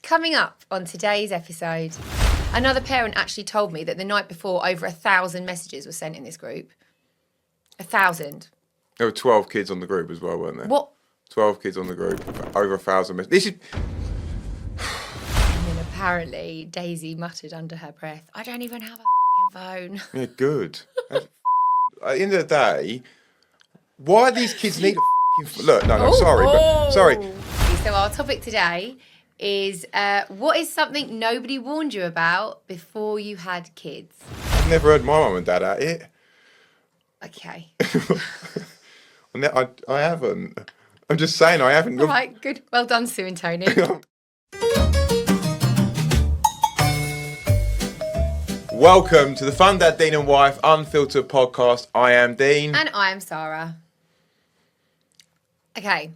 Coming up on today's episode, another parent actually told me that the night before over 1,000 messages were sent in this group. 1,000. There were 12 kids on the group as well, weren't there? What? 12 kids on the group, over 1,000 messages. This is... And then apparently Daisy muttered under her breath, I don't even have a phone. Yeah, good. At the end of the day, why do these kids need a look, no, sorry. So our topic today is what is something nobody warned you about before you had kids? I've never heard my mum and dad at it. Okay. I haven't. I'm just saying I haven't. All right, good. Well done, Sue and Tony. Welcome to the Fun Dad, Dean and Wife Unfiltered podcast. I am Dean. And I am Sarah. Okay,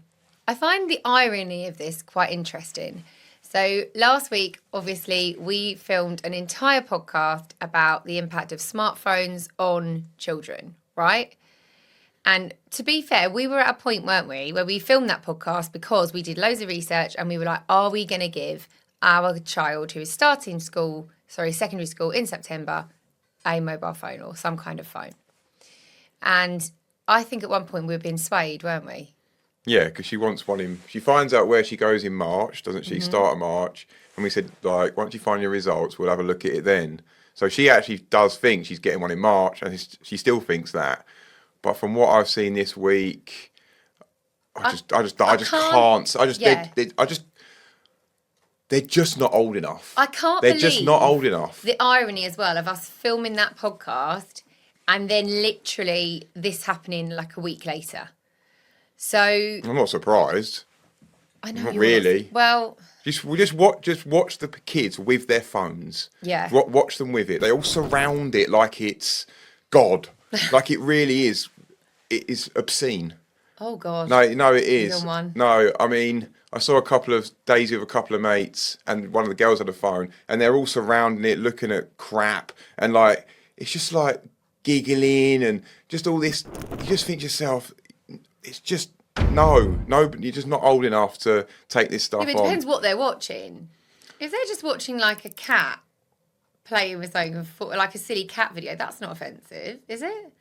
I find the irony of this quite interesting. So last week, obviously, we filmed an entire podcast about the impact of smartphones on children, right? And to be fair, we were at a point, weren't we, where we filmed that podcast because we did loads of research and we were like, are we going to give our child who is starting secondary school in September, a mobile phone or some kind of phone? And I think at one point we were being swayed, weren't we? Yeah, because she wants one in. She finds out where she goes in March, doesn't she? Start of March. And we said, like, once you find your results, we'll have a look at it then. So she actually does think she's getting one in March, and she still thinks that. But from what I've seen this week, I just can't. They're just not old enough. I can't believe they're just not old enough. The irony as well of us filming that podcast and then literally this happening like a week later. So I'm not surprised. I know. Not really. Well, just watch the kids with their phones. Yeah. Watch them with it. They all surround it like it's God. Like it really is. It is obscene. Oh God. No, it is. One. No, I mean, I saw a couple of days with a couple of mates, and one of the girls had a phone, and they're all surrounding it, looking at crap, and like it's just like giggling and just all this. You just think to yourself, it's just no, you're just not old enough to take this stuff on. It depends what they're watching. If they're just watching like a cat playing with something, like a silly cat video, that's not offensive, is it?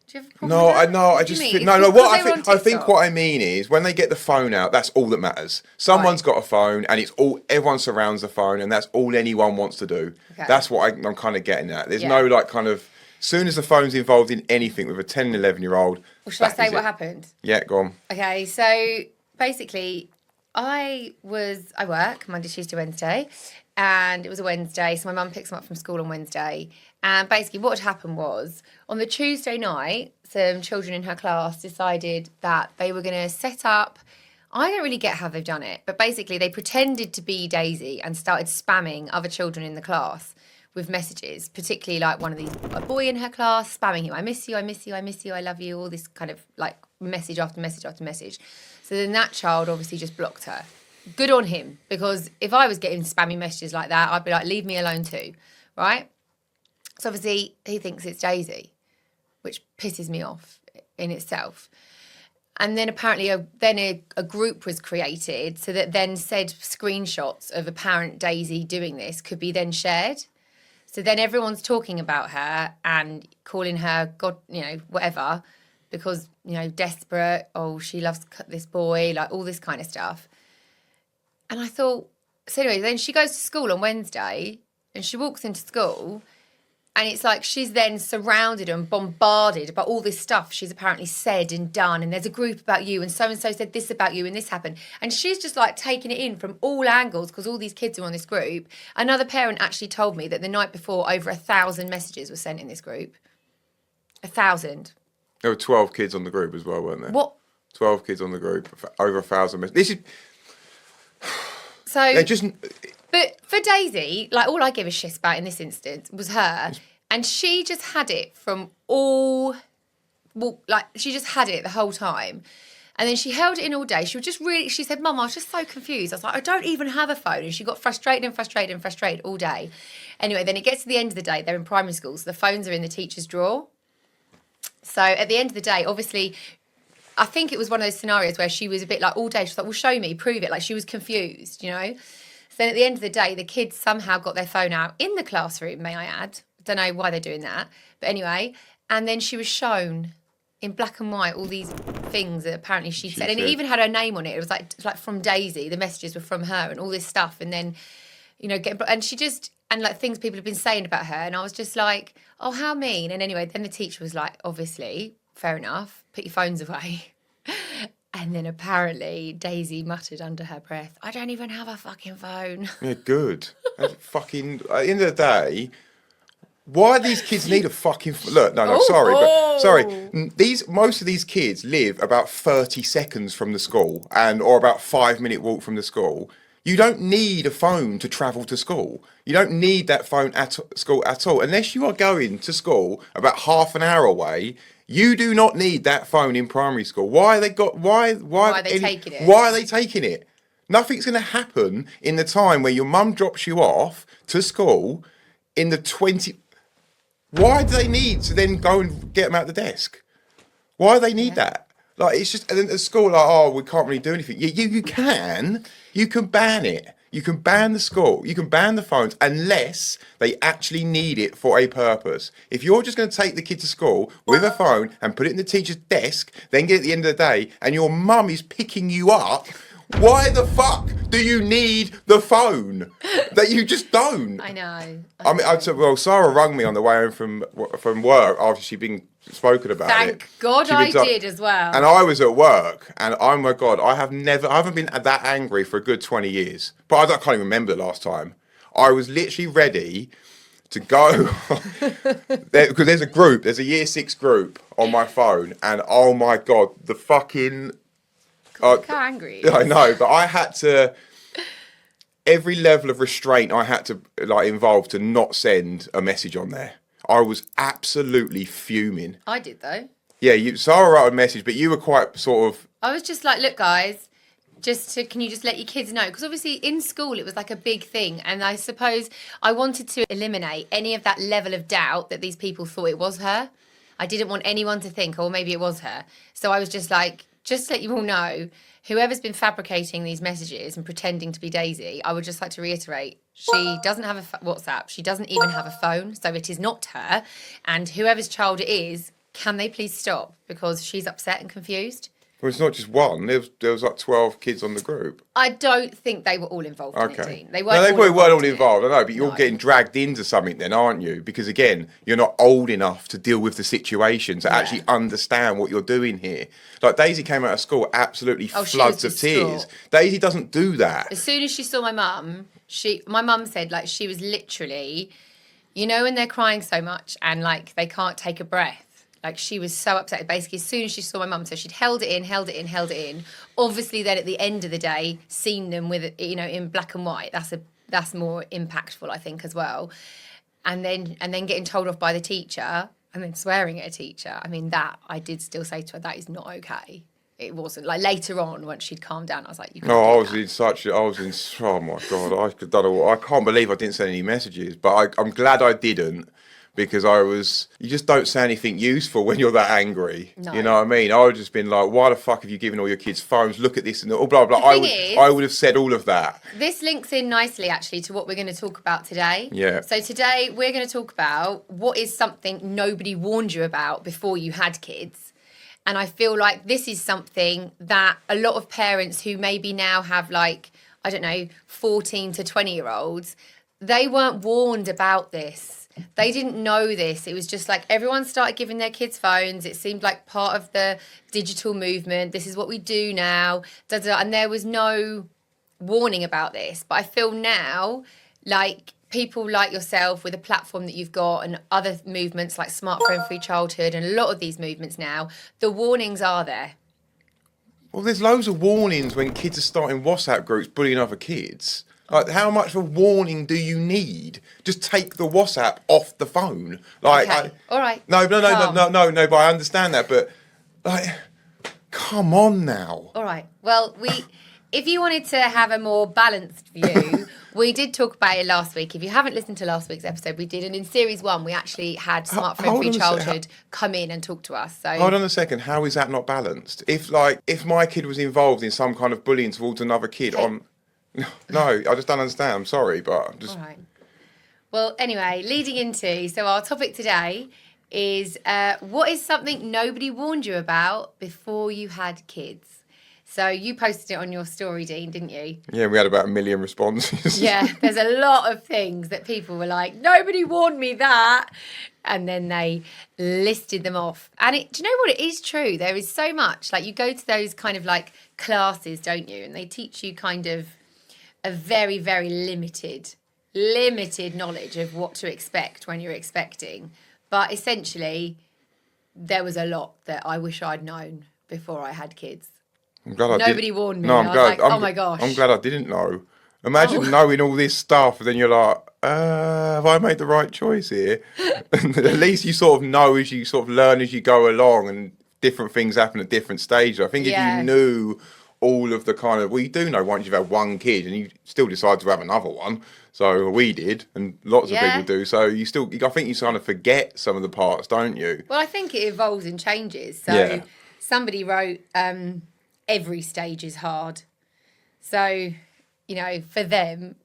Do you have a problem with that? I think what I mean is when they get the phone out, that's all that matters. Someone's got a phone, and everyone surrounds the phone, and that's all anyone wants to do. Okay. That's what I'm kind of getting at. There's no like kind of. Soon as the phone's involved in anything with a 10 and 11-year-old... Well, shall I say what happened? Yeah, go on. Okay, so basically, I work Monday, Tuesday, Wednesday, and it was a Wednesday, so my mum picks them up from school on Wednesday. And basically what had happened was, on the Tuesday night, some children in her class decided that they were going to set up... I don't really get how they've done it, but basically they pretended to be Daisy and started spamming other children in the class with messages, particularly like a boy in her class spamming him. I miss you, I miss you, I miss you, I love you, all this kind of like message after message after message. So then that child obviously just blocked her. Good on him, because if I was getting spammy messages like that, I'd be like, leave me alone too, right? So obviously he thinks it's Daisy, which pisses me off in itself. And then apparently a group was created so that then said screenshots of apparent Daisy doing this could be then shared. So then everyone's talking about her and calling her God, whatever, because, desperate, she loves this boy, like all this kind of stuff. And I thought, so anyway, then she goes to school on Wednesday and she walks into school and it's like she's then surrounded and bombarded by all this stuff she's apparently said and done. And there's a group about you and so said this about you and this happened. And she's just like taking it in from all angles because all these kids are on this group. Another parent actually told me that the night before over 1,000 messages were sent in this group. 1,000. There were 12 kids on the group as well, weren't there? What? 12 kids on the group, over 1,000 messages. This is... So... They're just... But for Daisy, like all I give a shit about in this instance was her, and she just had it from she just had it the whole time. And then she held it in all day. She said, Mum, I was just so confused. I was like, I don't even have a phone. And she got frustrated all day. Anyway, then it gets to the end of the day. They're in primary school, so the phones are in the teacher's drawer. So at the end of the day, obviously, I think it was one of those scenarios where she was a bit like all day. She's like, well, show me, prove it. Like she was confused, then at the end of the day, the kids somehow got their phone out in the classroom, may I add. Don't know why they're doing that. But anyway, and then she was shown in black and white all these things that apparently she said. And it even had her name on it. It was like from Daisy. The messages were from her and all this stuff. And then, and she just, and like things people have been saying about her. And I was just like, oh, how mean. And anyway, then the teacher was like, obviously, fair enough, put your phones away. And then apparently Daisy muttered under her breath, I don't even have a fucking phone. Yeah, good. Fucking, at the end of the day, why these kids need a fucking... Look, no, sorry. Most of these kids live about 30 seconds from the school or about 5-minute walk from the school. You don't need a phone to travel to school. You don't need that phone at school at all. Unless you are going to school about half an hour away... You do not need that phone in primary school. Why are they taking it? Why are they taking it? Nothing's going to happen in the time where your mum drops you off to school in the 20... Why do they need to then go and get them out the desk? Why do they need that? Like, it's just... And then at school, like, oh, we can't really do anything. You can. You can ban it. You can ban the school. You can ban the phones unless they actually need it for a purpose. If you're just going to take the kid to school with a phone and put it in the teacher's desk, then get at the end of the day and your mum is picking you up, why the fuck do you need the phone? That you just don't. I know. I mean, Sarah rung me on the way home from work after she'd been spoken about it. Thank God I did as well. And I was at work, and oh my God, I haven't been that angry for a good 20 years. But I can't even remember the last time. I was literally ready to go because there's a year 6 group on my phone, and oh my God, the fucking. Look how angry. I know, but I had to. Every level of restraint I had to involve to not send a message on there. I was absolutely fuming. I did though. Yeah, Sarah wrote a message, but you were quite sort of... I was just like, look guys, can you just let your kids know? Because obviously in school it was like a big thing. And I suppose I wanted to eliminate any of that level of doubt that these people thought it was her. I didn't want anyone to think, oh, maybe it was her. So I was just like, just to let you all know, whoever's been fabricating these messages and pretending to be Daisy, I would just like to reiterate, she doesn't have a WhatsApp. She doesn't even have a phone. So it is not her. And whoever's child it is, can they please stop? Because she's upset and confused. Well, it's not just one. There was like 12 kids on the group. I don't think they were all involved in it, Dean. They probably weren't all involved, I know, but you're getting dragged into something then, aren't you? Because again, you're not old enough to deal with the situation, to actually understand what you're doing here. Like Daisy came out of school absolutely floods of tears. Daisy doesn't do that. As soon as she saw my mum, my mum said like she was literally, when they're crying so much and like they can't take a breath. Like she was so upset. Basically, as soon as she saw my mum, so she'd held it in. Obviously, then at the end of the day, seen them with in black and white. That's more impactful, I think, as well. And then getting told off by the teacher, and then swearing at a teacher. I mean, that I did still say to her that is not okay. It wasn't like later on once she'd calmed down. I was like, you. No, I was in. Oh my God, I can't believe I didn't send any messages, but I'm glad I didn't. Because you just don't say anything useful when you're that angry. No. You know what I mean? I would have just been like, why the fuck have you given all your kids phones? Look at this and all blah, blah. I would have said all of that. This links in nicely, actually, to what we're going to talk about today. Yeah. So today we're going to talk about what is something nobody warned you about before you had kids. And I feel like this is something that a lot of parents who maybe now have 14 to 20-year-olds, they weren't warned about this. They didn't know this. It was just like everyone started giving their kids phones. It seemed like part of the digital movement. This is what we do now. And there was no warning about this. But I feel now like people like yourself with a platform that you've got and other movements like smartphone-free childhood and a lot of these movements now, the warnings are there. Well, there's loads of warnings when kids are starting WhatsApp groups bullying other kids. Like, how much of a warning do you need? Just take the WhatsApp off the phone. Like, okay. All right. No, but I understand that. But, like, come on now. All right. Well, if you wanted to have a more balanced view, we did talk about it last week. If you haven't listened to last week's episode, we did. And in series 1, we actually had smartphone-free childhood come in and talk to us. So hold on a second. How is that not balanced? If my kid was involved in some kind of bullying towards another kid No, I just don't understand. I'm sorry, but I'm just. All right. Well, anyway, leading into, so our topic today is what is something nobody warned you about before you had kids? So you posted it on your story, Dean, didn't you? Yeah, we had about 1 million responses. Yeah, there's a lot of things that people were like, nobody warned me that. And then they listed them off. And do you know what? It is true. There is so much. Like, you go to those kind of like classes, don't you? And they teach you kind of a very, very limited knowledge of what to expect when you're expecting. But essentially, there was a lot that I wish I'd known before I had kids. I'm glad Nobody warned me. No, I was like, oh my gosh. I'm glad I didn't know. Imagine knowing all this stuff, and then you're like, have I made the right choice here? At least you sort of know as you sort of learn as you go along, and different things happen at different stages. I think if you knew all of the kind of, well, you do know once you've had one kid, and you still decide to have another one. So we did, and lots of people do. So I think you kind of forget some of the parts, don't you? Well, I think it evolves and changes. So somebody wrote, every stage is hard. So, for them,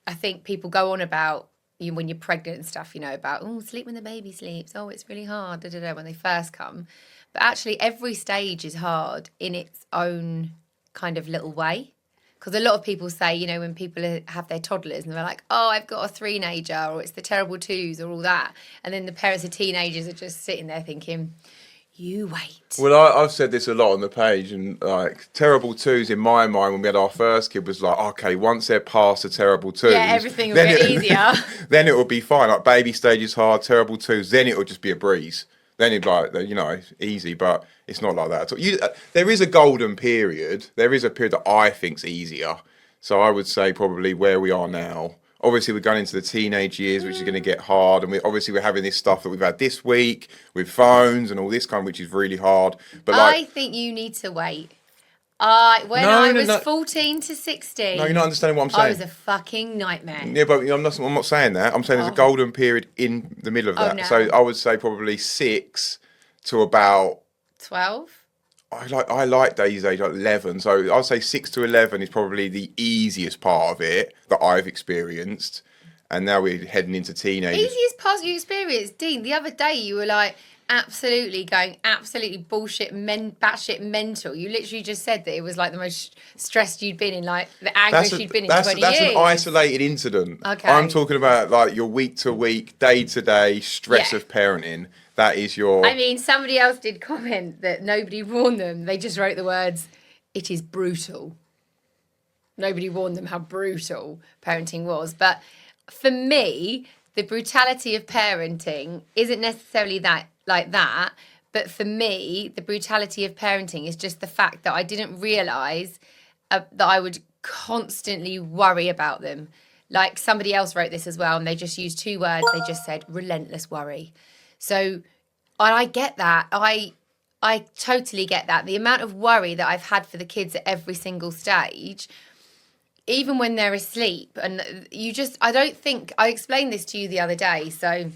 I think people go on about when you're pregnant and stuff, about, sleep when the baby sleeps. Oh, it's really hard, when they first come. But actually, every stage is hard in its own kind of little way. Because a lot of people say, when people have their toddlers and they're like, oh, I've got a three-nager, or it's the terrible twos, or all that. And then the parents of teenagers are just sitting there thinking, you wait. Well, I've said this a lot on the page, and like terrible twos in my mind when we had our first kid was like, okay, once they're past the terrible twos, everything will get easier. Then it will be fine. Like baby stage is hard, terrible twos, then it will just be a breeze. Then it's like, easy, but it's not like that at all. There is a golden period. There is a period that I think's easier. So I would say probably where we are now. Obviously, we're going into the teenage years, which is going to get hard. And we're having this stuff that we've had this week with phones and all this kind, which is really hard. But I think you need to wait. I was 14 to 16. No, you're not understanding what I'm saying. I was a fucking nightmare. Yeah, but I'm not saying that. I'm saying there's a golden period in the middle of that. No. So I would say probably 6 to about 12. I like Daisy's age, like 11. So I'd say 6 to 11 is probably the easiest part of it that I've experienced. And now we're heading into teenage. Easiest part of your experience, Dean. The other day you were like absolutely bullshit, batshit mental. You literally just said that it was like the most stressed you'd been in, like the angriest you'd been in 20 years. That's an isolated incident. Okay. I'm talking about like your week to week, day to day stress of parenting. That is your... I mean, somebody else did comment that nobody warned them. They just wrote the words, it is brutal. Nobody warned them how brutal parenting was. But for me, the brutality of parenting isn't necessarily that. But for me, the brutality of parenting is just the fact that I didn't realise that I would constantly worry about them. Like somebody else wrote this as well, and they just used 2 words. They just said, relentless worry. So, and I get that. I totally get that. The amount of worry that I've had for the kids at every single stage, even when they're asleep. And I explained this to you the other day. So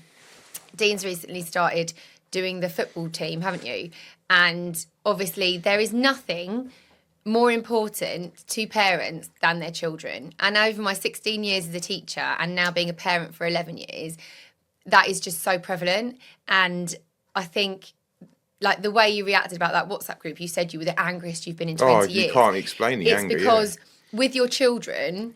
Dean's recently started doing the football team, haven't you? And obviously there is nothing more important to parents than their children. And over my 16 years as a teacher and now being a parent for 11 years, that is just so prevalent. And I think, like, the way you reacted about that WhatsApp group, you said you were the angriest you've been in 20 years. You can't explain the anger. It's because with your children,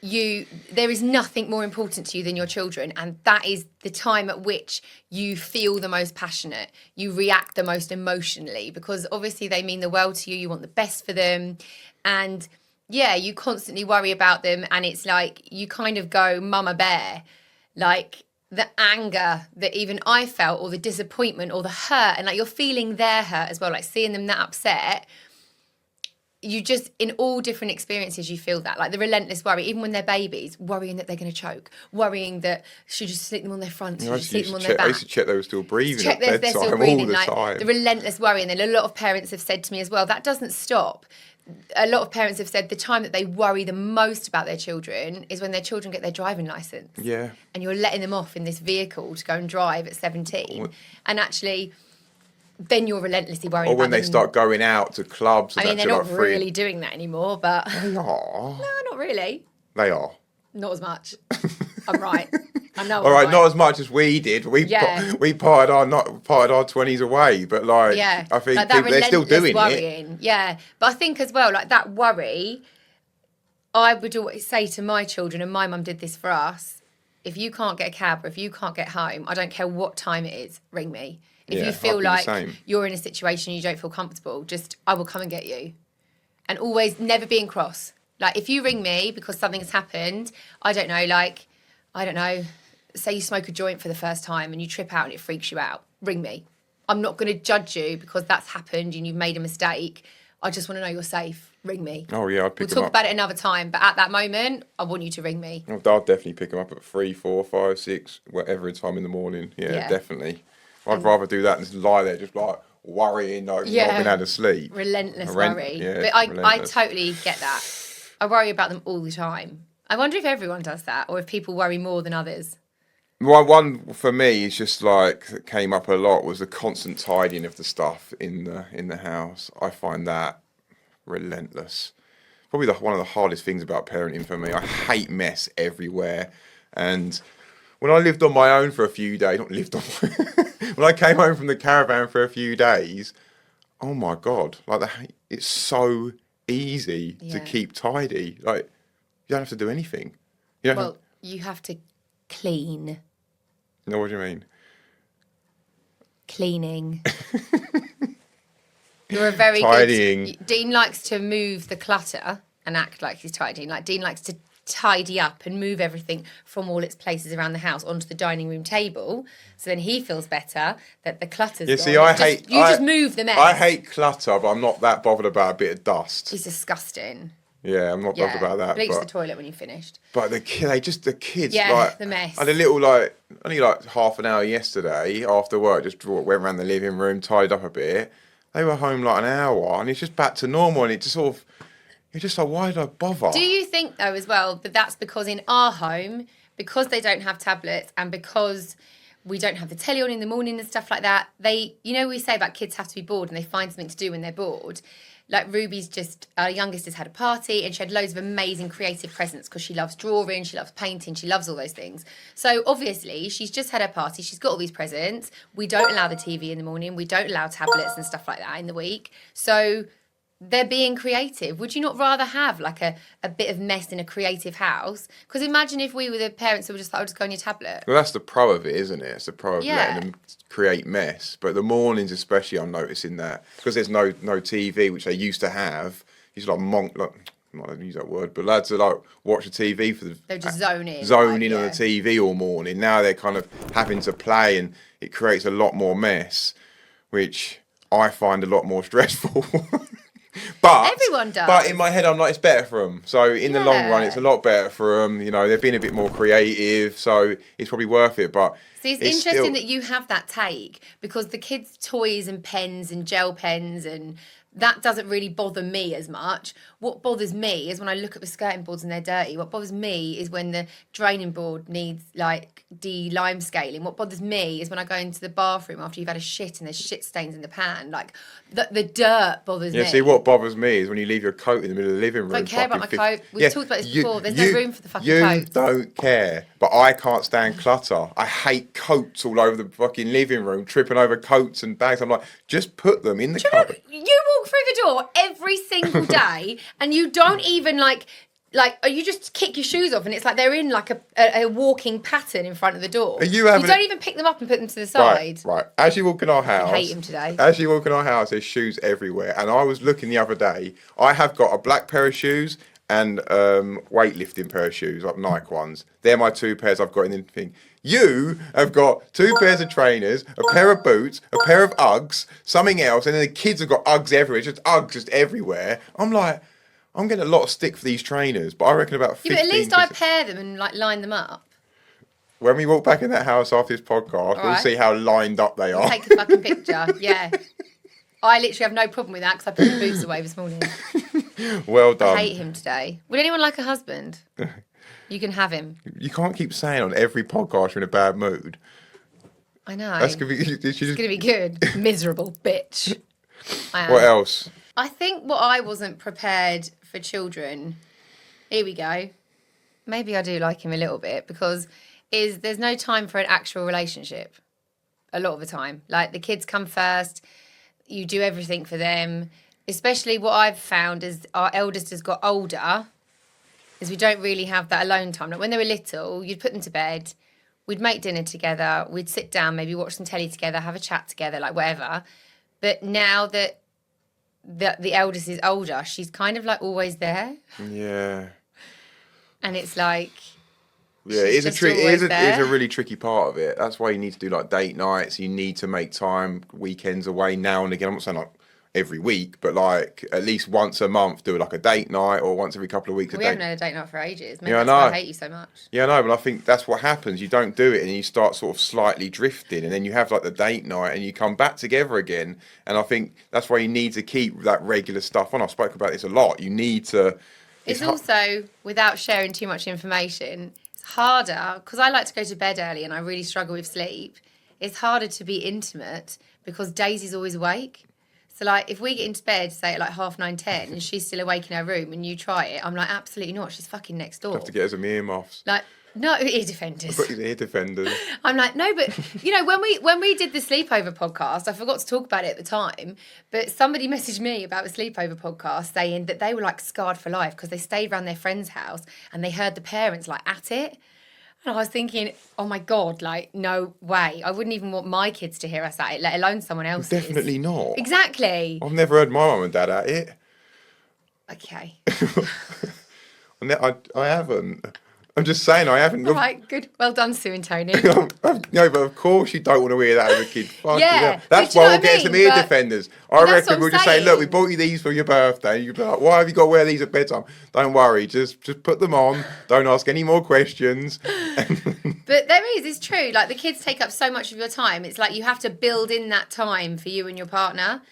there is nothing more important to you than your children. And that is the time at which you feel the most passionate. You react the most emotionally because obviously they mean the world to you. You want the best for them. And yeah, you constantly worry about them. And it's like you kind of go mama bear, like the anger that even I felt, or the disappointment or the hurt, and like you're feeling their hurt as well, like seeing them that upset. You just, in all different experiences, you feel that, like the relentless worry, even when they're babies, worrying that they're going to choke, worrying that should just sleep them on their front, should just sleep them on their back. I used to check they were still breathing check at bedtime all the time. The relentless worry. And then a lot of parents have said to me as well, that doesn't stop. A lot of parents have said the time that they worry the most about their children is when their children get their driving licence. Yeah. And you're letting them off in this vehicle to go and drive at 17. And actually, then you're relentlessly worrying Or about when they them. start going out to clubs. And I mean, they're not like free. really doing that anymore, but They are. no, not really. They are. Not as much. I'm right. I know. All right, I'm not right. as much as we did. We Yeah. we parted our 20s away, but like Yeah, I think like that people, they're still relentless doing it. worrying. Yeah, but I think as well, like that worry, I would always say to my children, and my mum did this for us: if you can't get a cab or if you can't get home, I don't care what time it is, ring me. If Yeah, you feel I'd be the like same. you're in a situation you don't feel comfortable, just I will come and get you, and always never being cross. Like if you ring me because something has happened, I don't know. Say you smoke a joint for the first time and you trip out and it freaks you out, ring me. I'm not going to judge you because that's happened and you've made a mistake. I just want to know you're safe. Ring me. Oh yeah, I'd We'll pick them talk up. about it another time, but at that moment, I want you to ring me. I'd definitely pick them up at 3, 4, 5, 6, whatever time in the morning. Yeah, Yeah. definitely. I'd rather do that than just lie there, just like worrying, like not being able to sleep. Relentless worry. Yeah, But I relentless. totally get that. I worry about them all the time. I wonder if everyone does that or if people worry more than others. One for me is just like that came up a lot was the constant tidying of the stuff in the house. I find that relentless. Probably one of the hardest things about parenting for me. I hate mess everywhere, and when I lived on my own for a few days, not lived on, when I came home from the caravan for a few days, oh my god, it's so easy to Yeah. keep tidy. Like you don't have to do anything. You don't. Well, you have to clean. No, what do you mean? Cleaning. You're a very Tidying. good... Dean likes to move the clutter and act like he's tidying. Like Dean likes to tidy up and move everything from all its places around the house onto the dining room table. So then he feels better that the clutter's Yeah, gone. see, You just move the mess. I hate clutter, but I'm not that bothered about a bit of dust. He's disgusting. Yeah, I'm not bothered about that. Bleach the But, toilet when you've finished. but the kids, Yeah, like the mess. I had a little only half an hour yesterday after work. Just went around the living room, tidied up a bit. They were home like an hour, and it's just back to normal. And it just sort of, you're just like, why did I bother? Do you think, though, as well, that that's because in our home, because they don't have tablets and because we don't have the telly on in the morning and stuff like that, we say about kids have to be bored and they find something to do when they're bored. Like our youngest has had a party and she had loads of amazing creative presents because she loves drawing, she loves painting, she loves all those things. So obviously she's just had her party, she's got all these presents. We don't allow the TV in the morning, we don't allow tablets and stuff like that in the week. So they're being creative. Would you not rather have like a bit of mess in a creative house? Because imagine if we were the parents who were just like, just go on your tablet. Well, that's the pro of it, isn't it? It's the pro of Yeah. letting them create mess. But the mornings, especially, I'm noticing that because there's no TV, which they used to have. Used to I'm not going to use that word, but lads are like watch the TV for the. They're just zoning. On the TV all morning. Now they're kind of having to play, and it creates a lot more mess, which I find a lot more stressful. But everyone does. But in my head, I'm like, it's better for them. So in the long run, it's a lot better for them. You know, they've been a bit more creative, so it's probably worth it. But see, it's interesting that you have that take because the kids' toys and pens and gel pens and that doesn't really bother me as much. What bothers me is when I look at the skirting boards and they're dirty. What bothers me is when the draining board needs like lime scaling. What bothers me is when I go into the bathroom after you've had a shit and there's shit stains in the pan. Like the dirt bothers me. Yeah, see, what bothers me is when you leave your coat in the middle of the living room. I don't care about my coat. We've talked about this before. There's no room for the fucking coat. coats. You don't care. But I can't stand clutter. I hate coats all over the fucking living room, tripping over coats and bags. I'm like, just put them in the cupboard. You walk through the door every single day and you don't even like you just kick your shoes off and it's like they're in like a walking pattern in front of the door. You don't even pick them up and put them to the side. Right. As you walk in our house, I hate him today. As you walk in our house, there's shoes everywhere. And I was looking the other day. I have got a black pair of shoes and weightlifting pair of shoes, like Nike ones. They're my two pairs I've got in the thing. You have got two pairs of trainers, a pair of boots, a pair of Uggs, something else, and then the kids have got Uggs everywhere, just Uggs just everywhere. I'm like, I'm getting a lot of stick for these trainers, but I reckon about 15%. Yeah, but at least I pair them and like line them up. When we walk back in that house after this podcast, we'll see how lined up they are. Take a fucking picture, yeah. I literally have no problem with that because I put the boots away this morning. Well done. I hate him today. Would anyone like a husband? You can have him. You can't keep saying on every podcast you're in a bad mood. I know. That's gonna be. It's going to be good. Miserable bitch. I am. What else? I think what I wasn't prepared for children. Here we go. Maybe I do like him a little bit because there's no time for an actual relationship. A lot of the time, like the kids come first. You do everything for them. Especially what I've found as our eldest has got older, is we don't really have that alone time. Like when they were little, you'd put them to bed. We'd make dinner together. We'd sit down, maybe watch some telly together, have a chat together, like whatever. But now that the eldest is older, she's kind of like always there. Yeah. And it's like... Yeah, it is a really tricky part of it. That's why you need to do like date nights. You need to make time, weekends away now and again. I'm not saying like every week, but like at least once a month, do like a date night or once every couple of weeks. We haven't had a date night for ages. Maybe yeah, that's why I hate you so much. Yeah, I know, but I think that's what happens. You don't do it and you start sort of slightly drifting and then you have like the date night and you come back together again. And I think that's why you need to keep that regular stuff on. I spoke about this a lot. You need to... It's also, without sharing too much information, it's harder, because I like to go to bed early and I really struggle with sleep. It's harder to be intimate because Daisy's always awake. So, like, if we get into bed, say at like 9:30, 10, and she's still awake in her room and you try it, I'm like, absolutely not. She's fucking next door. You have to get her some earmuffs. Like, no, ear defenders. I've got ear defenders. I'm like, no, but, you know, when we did the sleepover podcast, I forgot to talk about it at the time, but somebody messaged me about the sleepover podcast saying that they were, like, scarred for life because they stayed around their friend's house and they heard the parents, like, at it. And I was thinking, oh my God, like, no way. I wouldn't even want my kids to hear us at it, let alone someone else's. Definitely not. Exactly. I've never heard my mum and dad at it. Okay. I haven't. I'm just saying I haven't. All right, good. Well done, Sue and Tony. No, but of course you don't want to hear that as a kid. Fuck yeah. That's why we'll get some ear defenders. I reckon we'll just say, look, we bought you these for your birthday. You'll be like, why have you got to wear these at bedtime? Don't worry, just put them on. Don't ask any more questions. But it's true. Like the kids take up so much of your time. It's like you have to build in that time for you and your partner.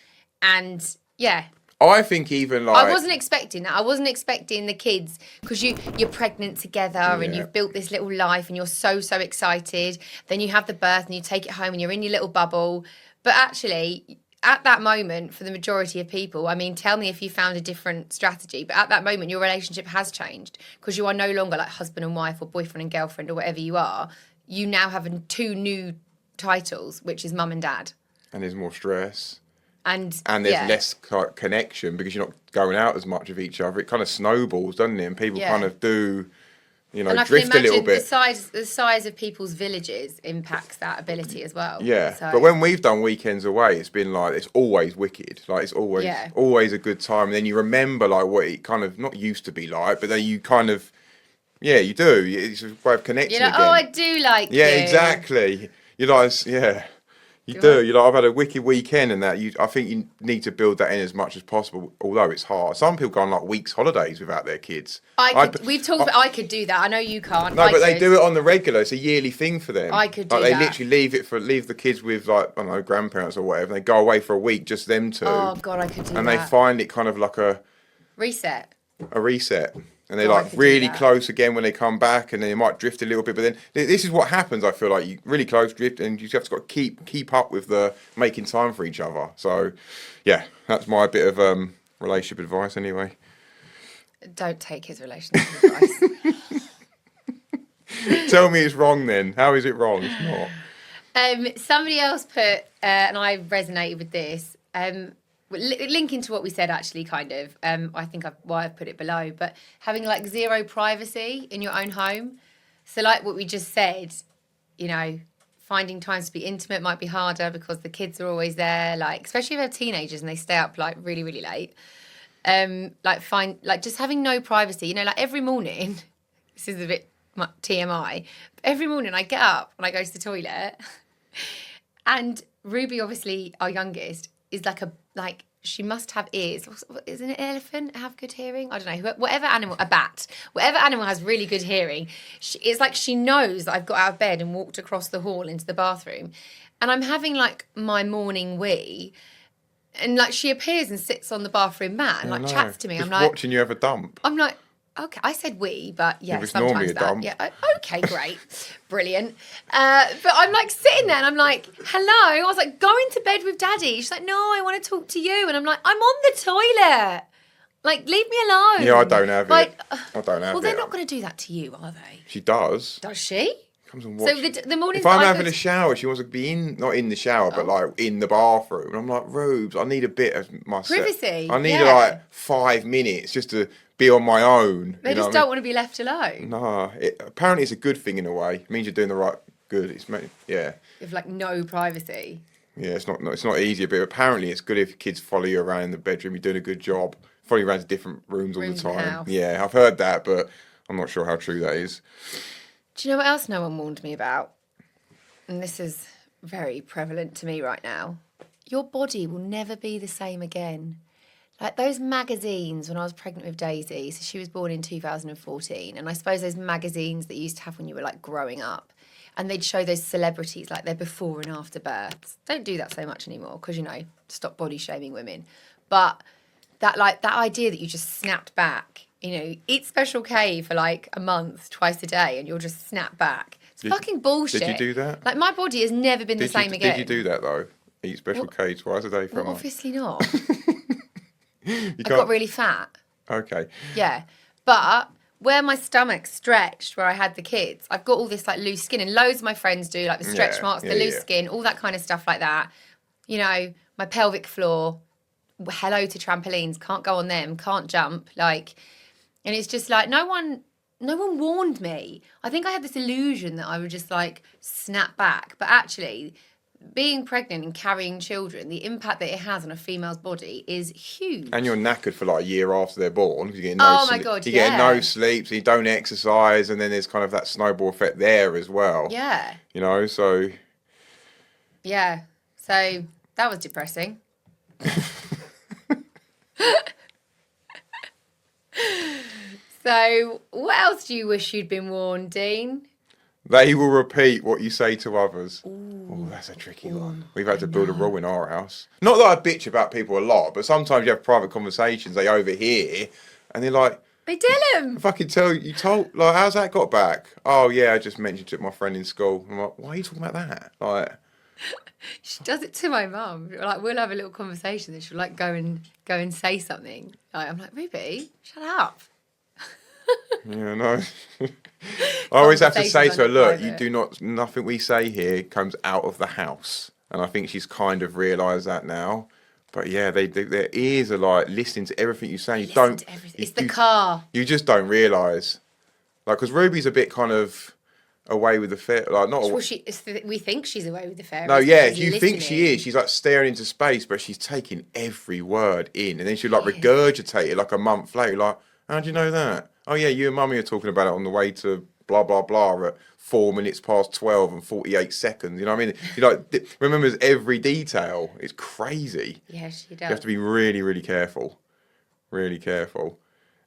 And yeah. I think even like... I wasn't expecting that. I wasn't expecting the kids because you're pregnant together and you've built this little life and you're so excited. Then you have the birth and you take it home and you're in your little bubble. But actually, at that moment, for the majority of people, I mean, tell me if you found a different strategy. But at that moment, your relationship has changed because you are no longer like husband and wife or boyfriend and girlfriend or whatever you are. You now have two new titles, which is mum and dad. And there's more stress. And there's less connection because you're not going out as much with each other. It kind of snowballs, doesn't it? And people kind of do, you know, drift a little bit. The size of people's villages impacts that ability as well. Yeah, so. But when we've done weekends away, it's been like, it's always wicked. Like, it's always a good time. And then you remember, like, what it kind of not used to be like, but then you kind of, you do. It's a way of connecting You're like, again. oh, I do like you. Yeah, exactly. You're like, You do. You're like, I've had a wicked weekend and that. I think you need to build that in as much as possible, although it's hard. Some people go on like weeks holidays without their kids. I could do that. I know you can't. No, but they do it on the regular. It's a yearly thing for them. I could do that. They literally leave the kids with like, I don't know, grandparents or whatever. And they go away for a week, just them two. Oh God, I could do that. And they find it kind of like a reset. And they're like really close again when they come back, and then they might drift a little bit. But then this is what happens. I feel like you really close drift, and you just got to keep up with the making time for each other. So, yeah, that's my bit of relationship advice. Anyway, don't take his relationship advice. Tell me it's wrong. Then how is it wrong? It's not. Somebody else put, and I resonated with this. Linking to what we said, actually, kind of. I think I've put it below, but having like zero privacy in your own home. So, like what we just said, you know, finding times to be intimate might be harder because the kids are always there. Like, especially if they're teenagers and they stay up like really, really late. Just having no privacy. You know, like every morning. This is a bit TMI. But every morning I get up and I go to the toilet, and Ruby, obviously our youngest, is like she must have ears. Is an elephant have good hearing? I don't know. Whatever animal, a bat, whatever animal has really good hearing, it's like she knows that I've got out of bed and walked across the hall into the bathroom, and I'm having like my morning wee, and like she appears and sits on the bathroom mat and like chats to me. Just I'm like watching you have a dump. I'm like, Okay, I said we, but yeah, If it's normally sometimes a that. dump. Yeah, okay, great, brilliant. But I'm like sitting there, and I'm like, "Hello." I was like, "Going to bed with Daddy." She's like, "No, I want to talk to you." And I'm like, "I'm on the toilet. Like, leave me alone." Yeah, I don't have like, it. I don't have well, it. they're not going to do that to you, are they? She does. Does she? Comes and So watch. the mornings If I'm that I having go a shower, she wants to be not in the shower, but Oh. like in the bathroom. And I'm like, Rubes, I need a bit of myself. Privacy, I need yeah. like 5 minutes just to be on my own. They you know just what I don't mean? want to be left alone. Nah, apparently it's a good thing in a way. It means you're doing the right good. Yeah. With like no privacy. Yeah, it's not easy, but apparently it's good if kids follow you around in the bedroom. You're doing a good job. Follow you around to different rooms all the Rooms in the time. house. Yeah, I've heard that, but I'm not sure how true that is. Do you know what else no one warned me about? And this is very prevalent to me right now. Your body will never be the same again. Like those magazines when I was pregnant with Daisy, so she was born in 2014, and I suppose those magazines that you used to have when you were like growing up, and they'd show those celebrities like their before and after births. Don't do that so much anymore because, you know, stop body shaming women. But that idea that you just snapped back, you know, eat Special K for like a month, twice a day, and you'll just snap back. It's fucking bullshit. Did you do that? Like, my body has never been the same again. Did you do that though? Eat Special K twice a day for a month? Obviously not. I I got really fat. Okay. Yeah. But where my stomach stretched, where I had the kids, I've got all this like loose skin, and loads of my friends do, like the stretch marks, the loose skin, all that kind of stuff like that. You know, my pelvic floor, hello to trampolines, can't go on them, can't jump, like, and it's just like no one warned me. I think I had this illusion that I would just like snap back, but actually being pregnant and carrying children, the impact that it has on a female's body is huge. And you're knackered for like a year after they're born because you're getting no sleep. God, you're getting no sleep, so you don't exercise, and then there's kind of that snowball effect there as well. Yeah. You know, so. Yeah. So that was depressing. So what else do you wish you'd been warned, Dean? They will repeat what you say to others. Oh, that's a tricky one. We've had to build a rule in our house. Not that I bitch about people a lot, but sometimes you have private conversations, they overhear, and they're like, They tell him. fucking tell you told, like, how's that got back? Oh, yeah, I just mentioned it to my friend in school. I'm like, why are you talking about that? Like, She does it to my mum. Like, we'll have a little conversation and she'll like go and say something. Like, I'm like, Ruby, shut up. yeah, no. I always have to say to her, look, Conversations you do not, nothing we say here comes out of the house. And I think she's kind of realised that now. But yeah, their ears are like listening to everything you say. You Listen don't. to everything. It's the car. You just don't realise. Like, because Ruby's a bit kind of away with the fair. Like, not. Well, we think she's away with the fairies. No, yeah, She's you think she listening. is. She's like staring into space, but she's taking every word in. And then she'll like regurgitate it like a month later. Like, how do you know that? Oh, yeah, you and Mummy are talking about it on the way to blah, blah, blah at 4 minutes past 12 and 48 seconds. You know what I mean? She like remembers every detail. It's crazy. Yeah, she does. You have to be really, really careful. Really careful.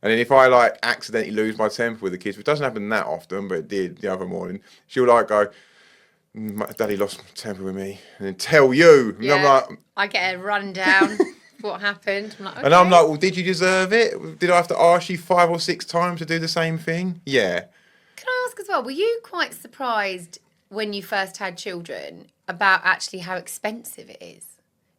And then if I like accidentally lose my temper with the kids, which doesn't happen that often, but it did the other morning, she'll like go, Daddy lost my temper with me, and then tell you. And I'm like, I get a rundown. What happened? I'm like, okay. And I'm like, well, did you deserve it? Did I have to ask you 5 or 6 times to do the same thing? Yeah. Can I ask as well, were you quite surprised when you first had children about actually how expensive it is?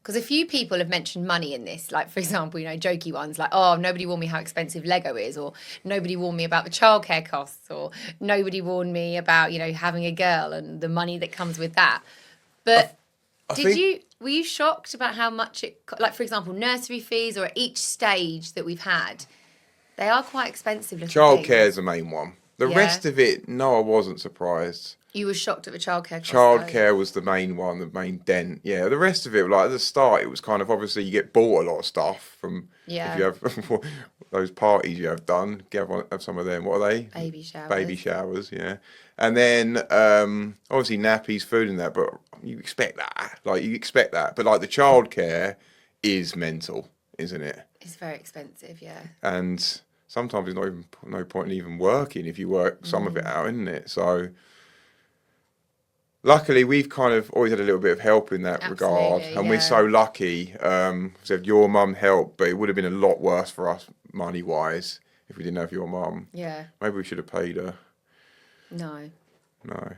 Because a few people have mentioned money in this, like, for example, you know, jokey ones like, oh, nobody warned me how expensive Lego is, or nobody warned me about the childcare costs, or nobody warned me about, you know, having a girl and the money that comes with that. But were you shocked about how much it, like, for example, nursery fees, or at each stage that we've had, they are quite expensive. Childcare is the main one. The Yeah. rest of it, no, I wasn't surprised. You were shocked at the childcare cost. Childcare was the main one, the main dent. Yeah, the rest of it, like at the start, it was kind of obviously you get bought a lot of stuff from if you have those parties you have done. Have some of them. What are they? Baby showers. Baby showers, yeah. And then obviously nappies, food, and that. But you expect that, But like the childcare is mental, isn't it? It's very expensive, yeah. And sometimes it's not even no point in even working if you work some of it out, isn't it? So. Luckily, we've kind of always had a little bit of help in that regard, and we're so lucky. So if your mum helped, but it would have been a lot worse for us money-wise if we didn't have your mum. Yeah. Maybe we should have paid her. No. No.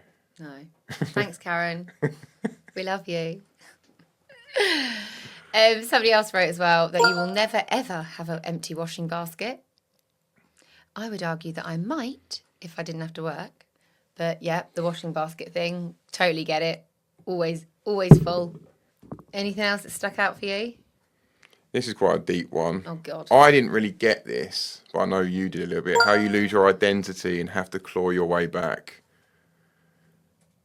Thanks, Karen. We love you. Somebody else wrote as well that you will never ever have an empty washing basket. I would argue that I might if I didn't have to work. But yeah, the washing basket thing, totally get it. Always full. Anything else that stuck out for you? This is quite a deep one. Oh, God. I didn't really get this, but I know you did a little bit. How you lose your identity and have to claw your way back.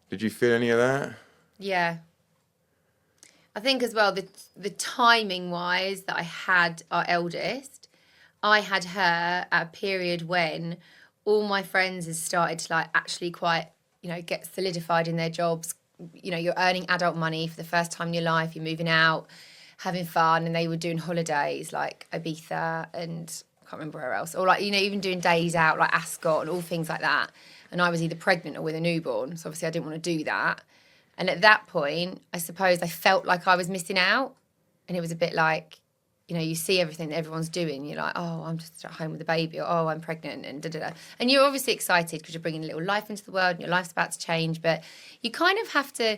Did you feel any of that? Yeah. I think as well, the timing wise that I had our eldest, I had her at a period when all my friends had started to like actually quite, get solidified in their jobs. You're earning adult money for the first time in your life, you're moving out, having fun, and they were doing holidays like Ibiza and I can't remember where else, or like, even doing days out like Ascot and all things like that. And I was either pregnant or with a newborn, so obviously I didn't want to do that. And at that point, I suppose I felt like I was missing out. And it was a bit like, you see everything that everyone's doing. You're like, oh, I'm just at home with a baby, or oh, I'm pregnant, and da-da-da. And you're obviously excited because you're bringing a little life into the world and your life's about to change. But you kind of have to,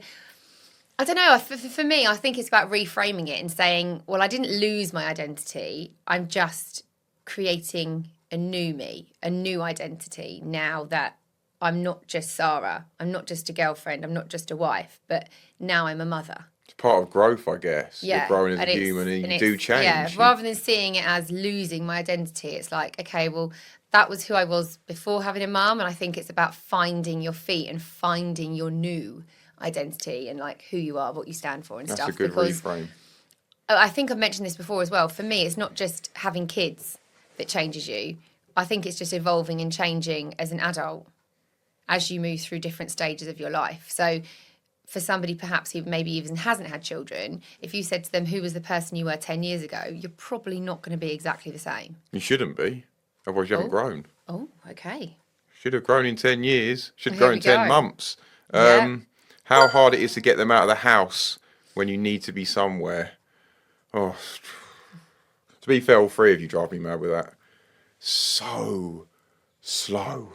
I don't know, for me, I think it's about reframing it and saying, well, I didn't lose my identity. I'm just creating a new me, a new identity now that I'm not just Sarah. I'm not just a girlfriend. I'm not just a wife. But now I'm a mother. It's part of growth, I guess. Yeah. You're growing as a human and you do change. Yeah, rather than seeing it as losing my identity, it's like, okay, well, that was who I was before having a mum. And I think it's about finding your feet and finding your new identity and like who you are, what you stand for and That's stuff. That's a good reframe. I think I've mentioned this before as well. For me, it's not just having kids that changes you. I think it's just evolving and changing as an adult as you move through different stages of your life. So for somebody perhaps who maybe even hasn't had children, if you said to them, who was the person you were 10 years ago, you're probably not going to be exactly the same. You shouldn't be. Otherwise you haven't grown. Oh, okay. Should have grown in 10 years. Should Well, grow here in we 10 go. months. Yeah. How hard it is to get them out of the house when you need to be somewhere. Oh, to be fair, all three of you drive me mad with that. So slow.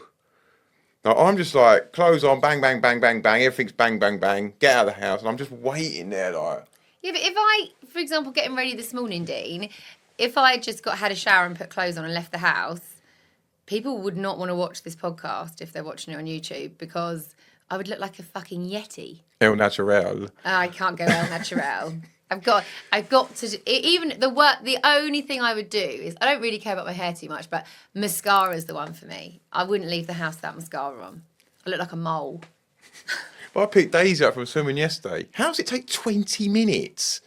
Now, I'm just like, clothes on, bang, bang, bang, bang, bang. Everything's bang, bang, bang. Get out of the house. And I'm just waiting there like... Yeah, but if I, for example, getting ready this morning, Dean, if I just had a shower and put clothes on and left the house, people would not want to watch this podcast if they're watching it on YouTube because I would look like a fucking Yeti. El natural. I can't go El Natural. I've got to even the only thing I would do is I don't really care about my hair too much, but mascara's the one for me. I wouldn't leave the house without mascara on. I look like a mole. Well, I picked Daisy up from swimming yesterday. How does it take 20 minutes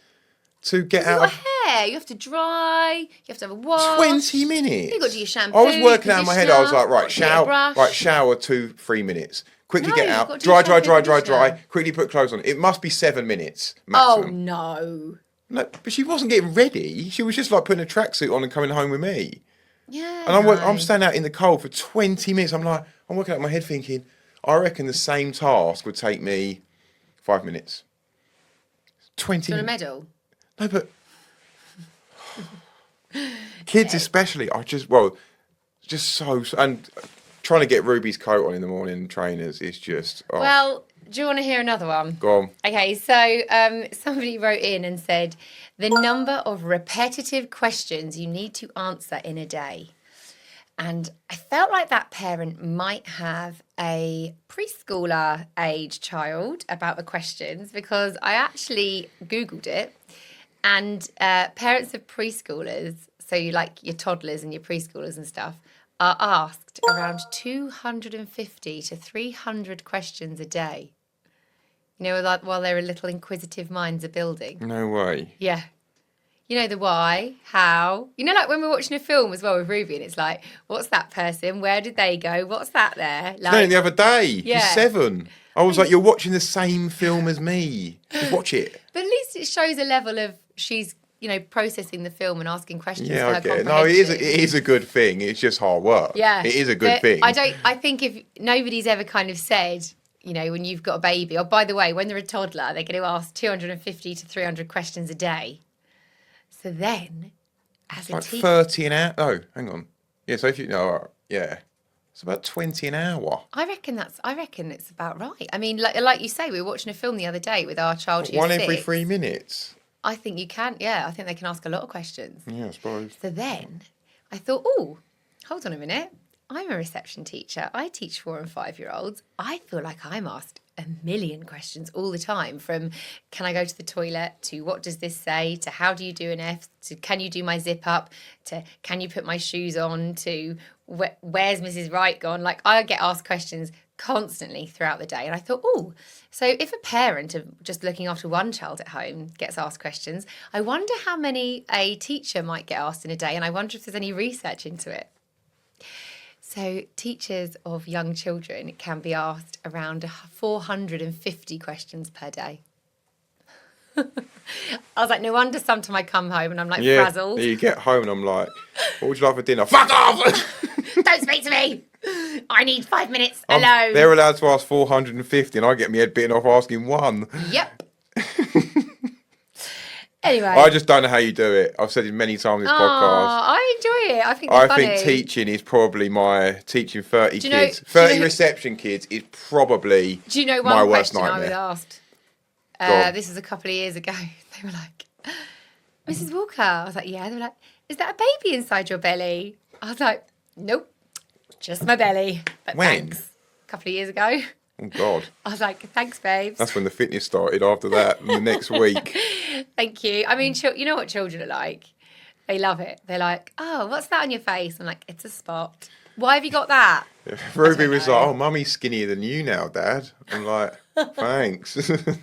to get out You've of... got hair. You have to dry. You have to have a wash. 20 minutes? You've got to do your shampoo. I was working out in my head. I was like, right, shower. shower 2-3 minutes. Quickly No, get you've out. got to do shampoo, Dry. conditioner. Quickly put clothes on. It must be 7 minutes Oh, maximum. no. No, but she wasn't getting ready. She was just like putting a tracksuit on and coming home with me. Yeah. And I'm standing out in the cold for 20 minutes. I'm working out in my head thinking, I reckon the same task would take me 5 minutes. 20 Do you want a minutes. medal? No, but kids especially are just so... And trying to get Ruby's coat on in the morning, trainers, is just... Oh. Well, do you want to hear another one? Go on. Okay, so somebody wrote in and said, the number of repetitive questions you need to answer in a day. And I felt like that parent might have a preschooler age child about the questions because I actually Googled it. And parents of preschoolers, so you like your toddlers and your preschoolers and stuff, are asked around 250 to 300 questions a day. You know, like while their little inquisitive minds are building. No way. Yeah. You know, the why, how. You know, like when we're watching a film as well with Ruby and it's like, what's that person? Where did they go? What's that there? No, the other day. Yeah. She's 7. I was like, you're watching the same film as me. Just watch it. But at least it shows a level of she's, processing the film and asking questions. Yeah, for her I get it. No, it is a good thing. It's just hard work. Yeah. It is a good thing. I think if nobody's ever kind of said, when you've got a baby, or by the way, when they're a toddler, they're going to ask 250 to 300 questions a day. So then, as a like teacher... 30 an hour. Oh, hang on. Yeah, so if you know, yeah, it's about 20 an hour. I reckon it's about right. I mean, like you say, we were watching a film the other day with our child who's One 6. every 3 minutes. I think you can. Yeah, I think they can ask a lot of questions. Yeah, I suppose. So then I thought, oh, hold on a minute. I'm a reception teacher. I teach 4 and 5-year-olds. I feel like I'm asked a million questions all the time, from can I go to the toilet, to what does this say, to how do you do an F, to can you do my zip up, to can you put my shoes on, to where's Mrs. Wright gone? Like, I get asked questions constantly throughout the day. And I thought, oh, so if a parent of just looking after one child at home gets asked questions, I wonder how many a teacher might get asked in a day. And I wonder if there's any research into it. So teachers of young children can be asked around 450 questions per day. I was like, no wonder sometimes I come home and I'm like frazzled. Yeah, you get home and I'm like, what would you like for dinner? Fuck off! Don't speak to me! I need 5 minutes alone. They're allowed to ask 450 and I get my head bitten off asking one. Yep. Anyway. I just don't know how you do it. I've said it many times in this podcast. I enjoy it. I think they're funny. I think teaching is probably teaching 30 kids. 30 reception kids is probably do you know my one worst question nightmare. I was asked? This was a couple of years ago. They were like, Mrs. Walker. I was like, yeah. They were like, is that a baby inside your belly? I was like, nope, just my belly. But when? Thanks. A couple of years ago. Oh, God. I was like, thanks, babes. That's when the fitness started after that, the next week. Thank you. I mean, you know what children are like? They love it. They're like, oh, what's that on your face? I'm like, it's a spot. Why have you got that? Yeah. Ruby was like, oh, Mummy's skinnier than you now, Dad. I'm like, thanks. Did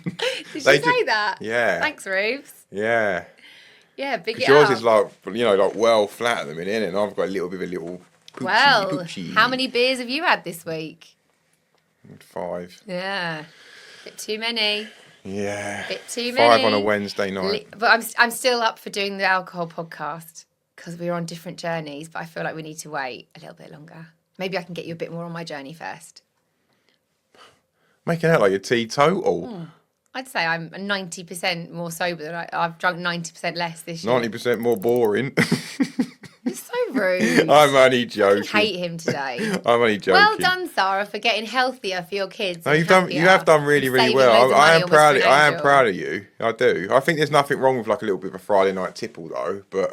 she say that? Yeah. Thanks, Rubes. Yeah. Yeah, big it yours up. is like, like well flat at the minute, and I've got a little bit of a little poochie. Well, poochie. how many beers have you had this week? 5. Yeah. Bit too many. Yeah. Bit too 5 many. on a Wednesday night. But I'm still up for doing the alcohol podcast because we're on different journeys, but I feel like we need to wait a little bit longer. Maybe I can get you a bit more on my journey first. Making out like a teetotal. I'd say I'm 90% more sober than I've drunk 90% less this year. 90% more boring. You're so rude. I'm only joking. I hate him today. I'm only joking. Well done, Sarah, for getting healthier for your kids. No, you have done really, really well. I am proud of you. I do. I think there's nothing wrong with like a little bit of a Friday night tipple though. But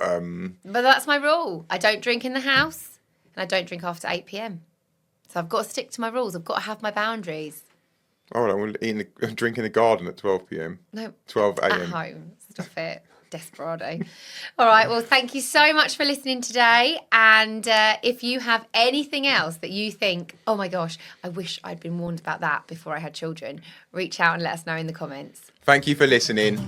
that's my rule. I don't drink in the house and I don't drink after 8 p.m. So I've got to stick to my rules. I've got to have my boundaries. Oh, well, we'll drink in the garden at 12 p.m. No, 12 a.m. at home. Stop it. Desperado. All right. Well, thank you so much for listening today. And if you have anything else that you think, oh my gosh, I wish I'd been warned about that before I had children, reach out and let us know in the comments. Thank you for listening.